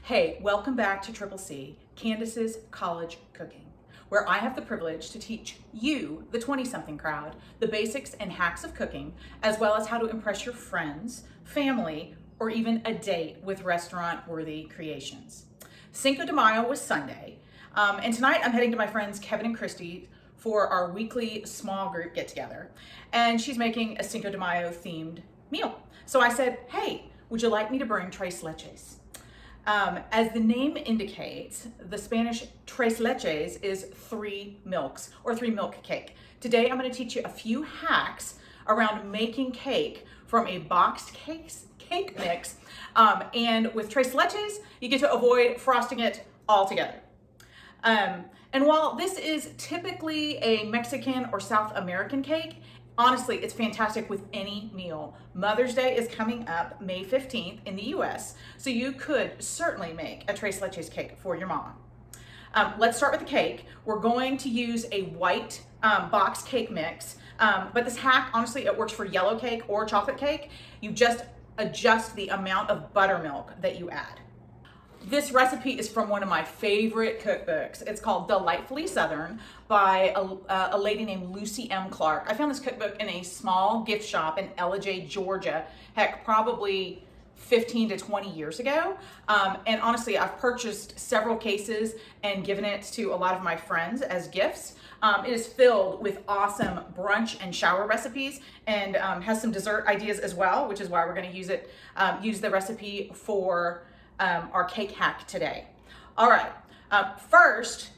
Hey, welcome back to Triple C, Candace's College Cooking, where I have the privilege to teach you, the 20-something crowd, the basics and hacks of cooking, as well as how to impress your friends, family, or even a date with restaurant-worthy creations. Cinco de Mayo was Sunday, and tonight I'm heading to my friends Kevin and Kristie for our weekly small group get-together, and she's making a Cinco de Mayo themed meal. So I said, hey, would you like me to bring Tres Leches? As the name indicates, the Spanish Tres Leches is 3 milks or 3 milk cake. Today I'm going to teach you a few hacks around making cake from a boxed cake mix. And with Tres Leches, you get to avoid frosting it altogether. And while this is typically a Mexican or South American cake, honestly, it's fantastic with any meal. Mother's Day is coming up May 15th in the US, so you could certainly make a Tres Leches cake for your mama. Let's start with the cake. We're going to use a white box cake mix, but this hack, honestly, it works for yellow cake or chocolate cake. You just adjust the amount of buttermilk that you add. This recipe is from one of my favorite cookbooks. It's called Delightfully Southern by a lady named Lucy M. Clark. I found this cookbook in a small gift shop in Ellijay, Georgia, heck, probably 15 to 20 years ago. And honestly, I've purchased several cases and given it to a lot of my friends as gifts. It is filled with awesome brunch and shower recipes and has some dessert ideas as well, which is why we're going to use the recipe for our cake hack today. All right, first,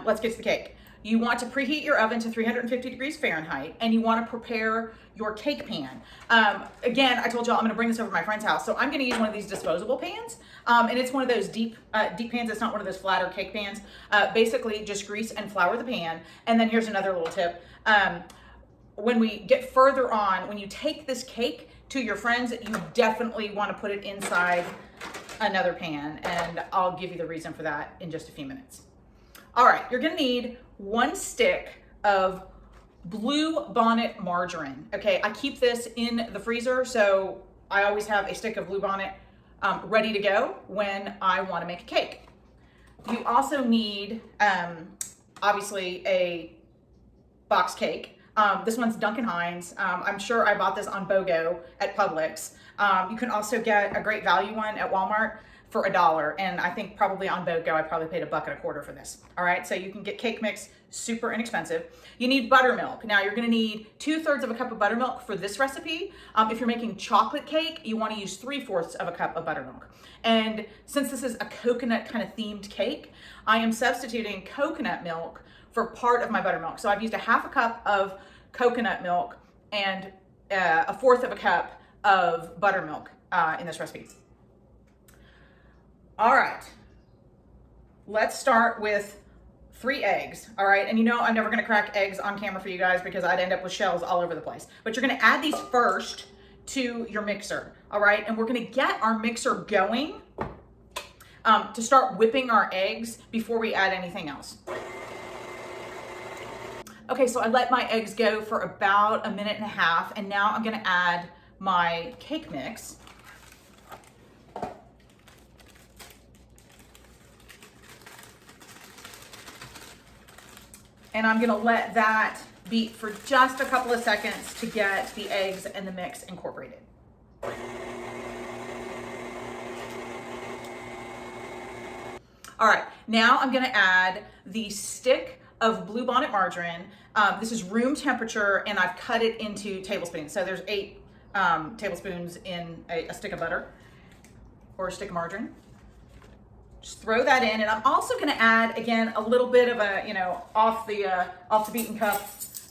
let's get to the cake. You want to preheat your oven to 350 degrees Fahrenheit, and you want to prepare your cake pan. Again, I told y'all I'm gonna bring this over to my friend's house, so I'm gonna use one of these disposable pans, and it's one of those deep pans. It's not one of those flatter cake pans. Basically, just grease and flour the pan, and then here's another little tip. When we get further on, when you take this cake to your friends, you definitely want to put it inside another pan, and I'll give you the reason for that in just a few minutes. All right, you're gonna need 1 stick of Blue Bonnet margarine. Okay, I keep this in the freezer, so I always have a stick of Blue Bonnet ready to go when I want to make a cake. You also need, obviously, a box cake. This one's Duncan Hines. I'm sure I bought this on BOGO at Publix. You can also get a great value one at Walmart for $1, and I think probably on BOGO I probably paid $1.25 for this. All right, so you can get cake mix super inexpensive. You need buttermilk. Now you're gonna need 2/3 of a cup of buttermilk for this recipe. If you're making chocolate cake, you wanna use 3/4 of a cup of buttermilk. And since this is a coconut kind of themed cake, I am substituting coconut milk for part of my buttermilk. So I've used 1/2 cup of coconut milk and 1/4 of a cup of buttermilk in this recipe. All right, let's start with 3 eggs, all right? And you know I'm never gonna crack eggs on camera for you guys because I'd end up with shells all over the place. But you're gonna add these first to your mixer, all right? And we're gonna get our mixer going to start whipping our eggs before we add anything else. Okay, so I let my eggs go for about 1.5 minutes, and now I'm gonna add my cake mix. And I'm gonna let that beat for just a couple of seconds to get the eggs and the mix incorporated. All right, now I'm gonna add the stick of Blue Bonnet margarine. This is room temperature, and I've cut it into tablespoons. So there's 8 tablespoons in a stick of butter or a stick of margarine. Just throw that in, and I'm also going to add, again, a little bit of a, off the beaten cup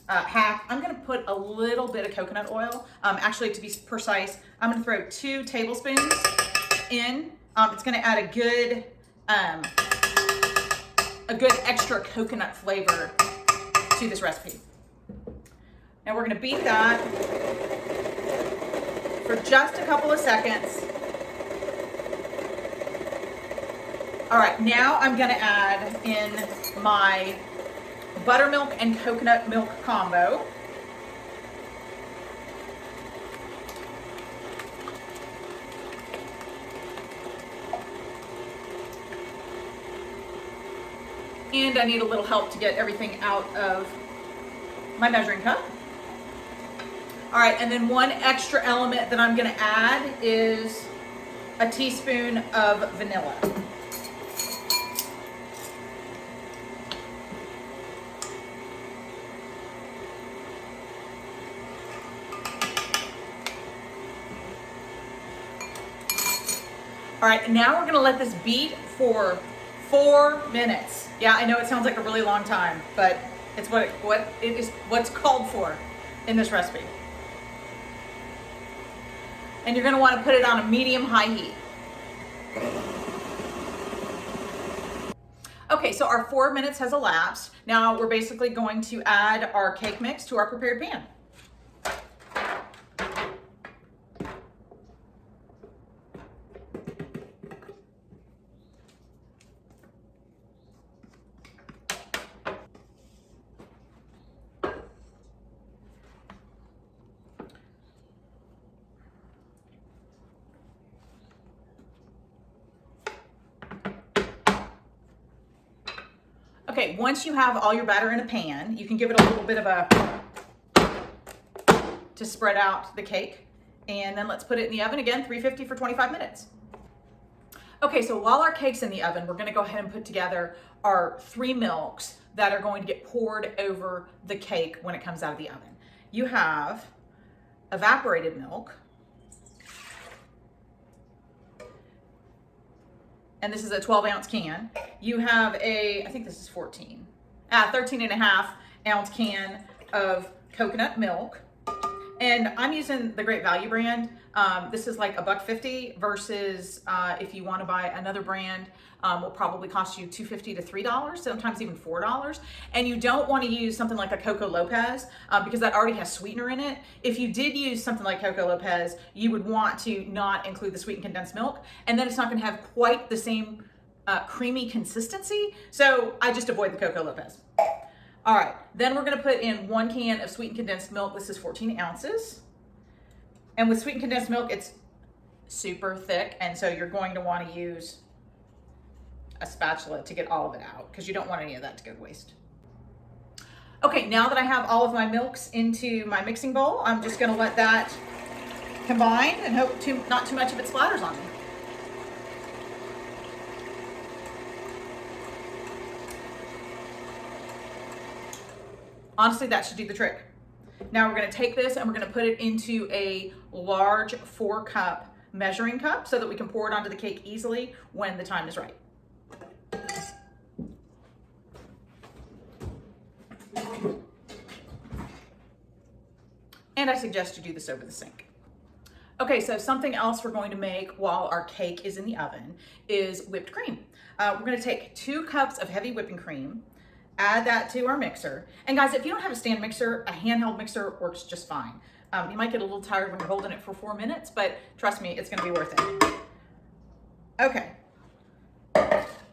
hack. I'm going to put a little bit of coconut oil. Actually, to be precise, I'm going to throw 2 tablespoons in. It's going to add a good extra coconut flavor to this recipe. Now we're going to beat that for just a couple of seconds. All right, now I'm gonna add in my buttermilk and coconut milk combo. And I need a little help to get everything out of my measuring cup. All right, and then one extra element that I'm gonna add is a teaspoon of vanilla. All right, now we're gonna let this beat for 4 minutes. Yeah, I know it sounds like a really long time, but it's what's called for in this recipe. And you're gonna wanna put it on a medium-high heat. Okay, so our 4 minutes has elapsed. Now we're basically going to add our cake mix to our prepared pan. Okay, once you have all your batter in a pan, you can give it a little bit of to spread out the cake. And then let's put it in the oven again, 350 for 25 minutes. Okay, so while our cake's in the oven, we're gonna go ahead and put together our 3 milks that are going to get poured over the cake when it comes out of the oven. You have evaporated milk, and this is a 12-ounce can. You have I think this is 13 and a half ounce can of coconut milk. And I'm using the Great Value brand. This is like $1.50 versus if you wanna buy another brand, will probably cost you $2.50 to $3, sometimes even $4. And you don't wanna use something like a Coco Lopez because that already has sweetener in it. If you did use something like Coco Lopez, you would want to not include the sweetened condensed milk, and then it's not gonna have quite the same creamy consistency. So I just avoid the Coco Lopez. All right, then we're gonna put in 1 can of sweetened condensed milk. This is 14 ounces. And with sweetened condensed milk, it's super thick, and so you're going to wanna use a spatula to get all of it out because you don't want any of that to go to waste. Okay, now that I have all of my milks into my mixing bowl, I'm just gonna let that combine and hope not too much of it splatters on me. Honestly, that should do the trick. Now we're gonna take this and we're gonna put it into a large 4-cup measuring cup so that we can pour it onto the cake easily when the time is right. And I suggest you do this over the sink. Okay, so something else we're going to make while our cake is in the oven is whipped cream. We're gonna take 2 cups of heavy whipping cream, add that to our mixer. And guys, if you don't have a stand mixer, a handheld mixer works just fine. You might get a little tired when you're holding it for 4 minutes, but trust me, it's gonna be worth it. Okay,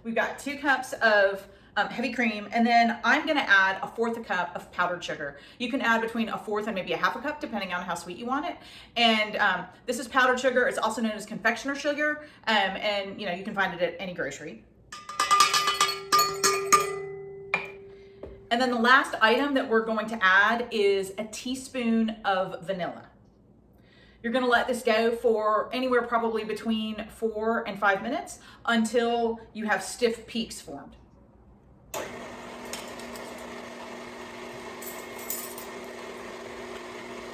we've got 2 cups of heavy cream, and then I'm gonna add 1/4 cup of powdered sugar. You can add between 1/4 and maybe 1/2 cup, depending on how sweet you want it. And this is powdered sugar. It's also known as confectioner sugar, and you can find it at any grocery. And then the last item that we're going to add is a teaspoon of vanilla. You're gonna let this go for anywhere probably between 4 and 5 minutes until you have stiff peaks formed.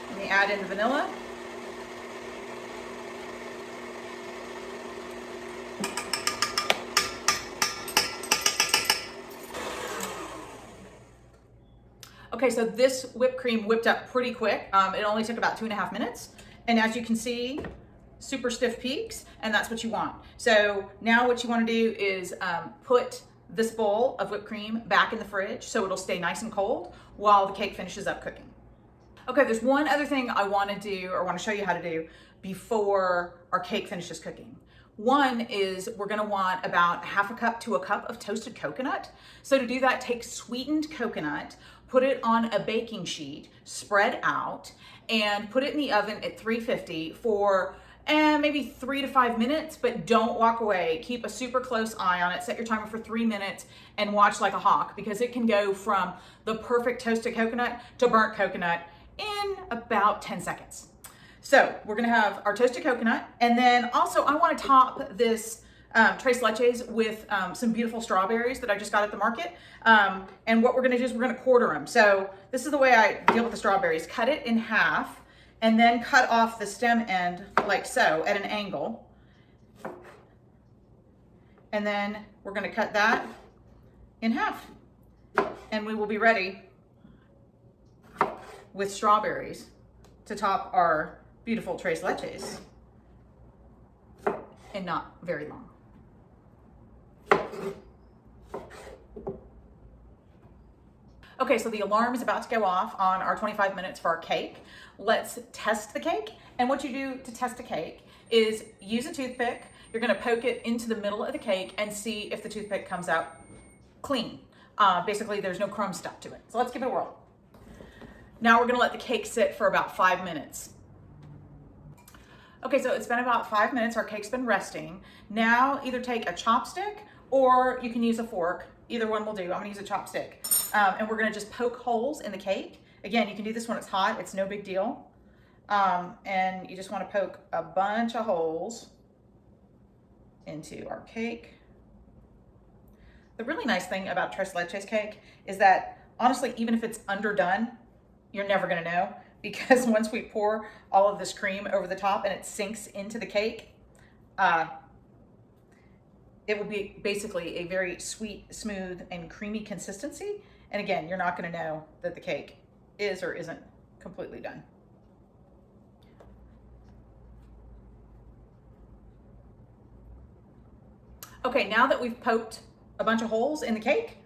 Let me add in the vanilla. Okay, so this whipped cream whipped up pretty quick. It only took about 2.5 minutes. And as you can see, super stiff peaks, and that's what you want. So now what you wanna do is put this bowl of whipped cream back in the fridge so it'll stay nice and cold while the cake finishes up cooking. Okay, there's one other thing I wanna do or wanna show you how to do before our cake finishes cooking. One is we're gonna want about 1/2 cup to 1 cup of toasted coconut. So to do that, take sweetened coconut, put it on a baking sheet, spread out, and put it in the oven at 350 for and maybe 3 to 5 minutes, but don't walk away. Keep a super close eye on it. Set your timer for 3 minutes and watch like a hawk, because it can go from the perfect toasted coconut to burnt coconut in about 10 seconds. So we're gonna have our toasted coconut, and then also I wanna top this Tres Leches with some beautiful strawberries that I just got at the market. And what we're gonna do is we're gonna quarter them. So this is the way I deal with the strawberries. Cut it in half, and then cut off the stem end like so at an angle. And then we're gonna cut that in half. And we will be ready with strawberries to top our beautiful Tres Leches, and not very long. Okay, so the alarm is about to go off on our 25 minutes for our cake. Let's test the cake. And what you do to test a cake is use a toothpick. You're gonna poke it into the middle of the cake and see if the toothpick comes out clean. Basically, there's no crumb stuck to it. So let's give it a whirl. Now we're gonna let the cake sit for about 5 minutes. Okay, so it's been about 5 minutes. Our cake's been resting. Now either take a chopstick or you can use a fork. Either one will do. I'm gonna use a chopstick. And we're gonna just poke holes in the cake. Again, you can do this when it's hot. It's no big deal. And you just wanna poke a bunch of holes into our cake. The really nice thing about Tres Leches cake is that, honestly, even if it's underdone, you're never gonna know, because once we pour all of this cream over the top and it sinks into the cake, it will be basically a very sweet, smooth, and creamy consistency. And again, you're not gonna know that the cake is or isn't completely done. Okay, now that we've poked a bunch of holes in the cake,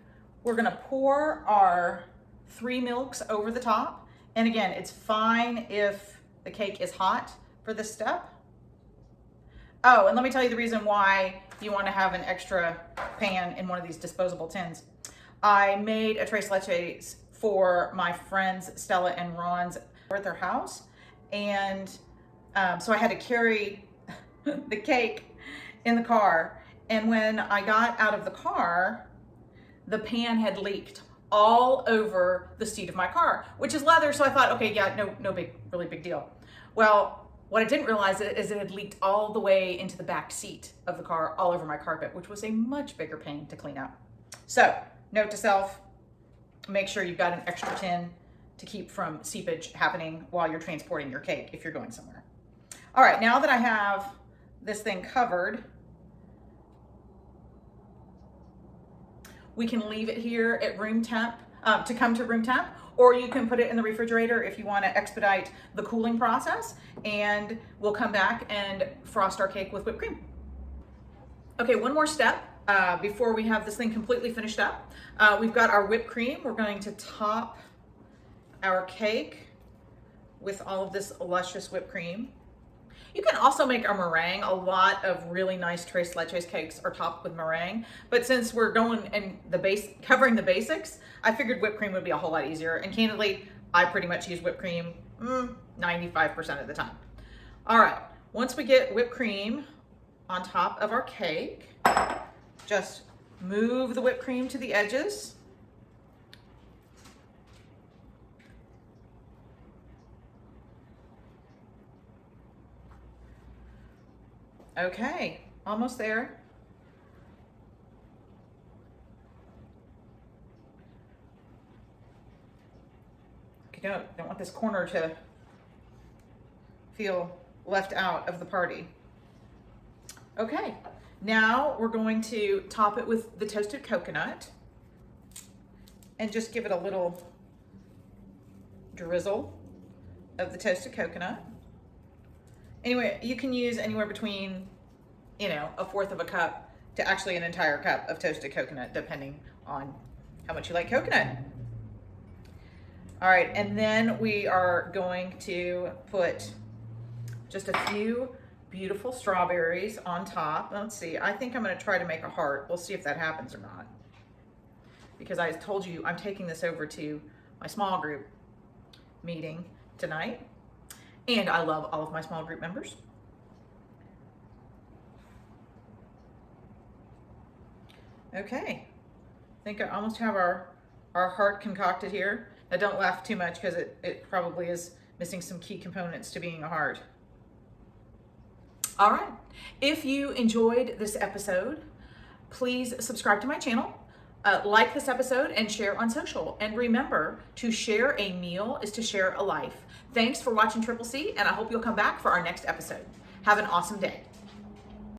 we're gonna pour our 3 milks over the top. And again, it's fine if the cake is hot for this step. Oh, and let me tell you the reason why you want to have an extra pan in one of these disposable tins. I made a Tres Leches for my friends Stella and Ron's at their house. And so I had to carry the cake in the car. And when I got out of the car, the pan had leaked all over the seat of my car, which is leather. So I thought, okay, yeah, no really big deal. Well, what I didn't realize is it had leaked all the way into the back seat of the car, all over my carpet, which was a much bigger pain to clean up. So, note to self, make sure you've got an extra tin to keep from seepage happening while you're transporting your cake if you're going somewhere. All right, now that I have this thing covered, we can leave it here at room temp to come to room temp, or you can put it in the refrigerator if you want to expedite the cooling process, and we'll come back and frost our cake with whipped cream. Okay, one more step before we have this thing completely finished up. We've got our whipped cream. We're going to top our cake with all of this luscious whipped cream. You can also make a meringue. A lot of really nice Tres Leches cakes are topped with meringue, but since we're going and covering the basics, I figured whipped cream would be a whole lot easier. And candidly, I pretty much use whipped cream 95% of the time. All right, once we get whipped cream on top of our cake, just move the whipped cream to the edges. Okay, almost there. You don't want this corner to feel left out of the party. Okay, now we're going to top it with the toasted coconut and just give it a little drizzle of the toasted coconut. Anyway, you can use anywhere between, a fourth of a cup to actually an entire cup of toasted coconut, depending on how much you like coconut. All right, and then we are going to put just a few beautiful strawberries on top. Let's see, I think I'm gonna try to make a heart. We'll see if that happens or not. Because I told you I'm taking this over to my small group meeting tonight. And I love all of my small group members. Okay, I think I almost have our heart concocted here. Now don't laugh too much because it probably is missing some key components to being a heart. All right, if you enjoyed this episode, please subscribe to my channel, like this episode, and share on social. And remember, to share a meal is to share a life. Thanks for watching Triple C, and I hope you'll come back for our next episode. Have an awesome day.